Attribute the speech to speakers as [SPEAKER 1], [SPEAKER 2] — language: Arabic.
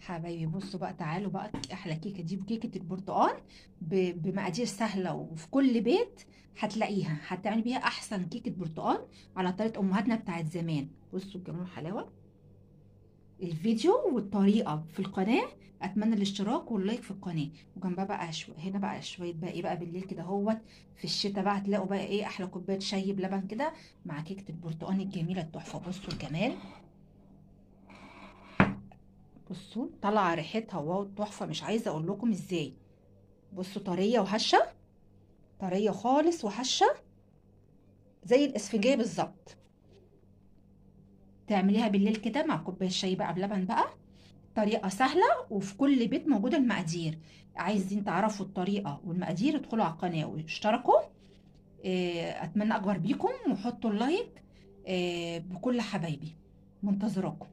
[SPEAKER 1] حبايبي بصوا بقى، تعالوا بقى احلى كيكه دي، كيكه البرتقال بمقادير سهله وفي كل بيت هتلاقيها. هتعمل بيها احسن كيكه برتقال على طريقه امهاتنا بتاعت زمان. بصوا الجمال والحلاوه. الفيديو والطريقه في القناه. اتمنى الاشتراك واللايك في القناه. وجنبها بقى هنا بقى شويه بقى ايه بقى بالليل كده اهوت. في الشتاء بقى هتلاقوا بقى ايه احلى كوبايه شاي بلبن كده مع كيكه البرتقال الجميله التحفه. بصوا الجمال. بصوا طالعه ريحتها واو تحفه، مش عايزه اقول لكم ازاي. بصوا طريه وهشه، طريه خالص وهشه زي الاسفنجيه بالظبط. تعمليها بالليل كده مع كوبايه شاي بقى بلبن بقى. طريقه سهله وفي كل بيت موجوده المقادير. عايزين تعرفوا الطريقه والمقادير ادخلوا على القناه واشتركوا. اتمنى اكبر بيكم وحطوا اللايك. بكل حبايبي منتظراكم.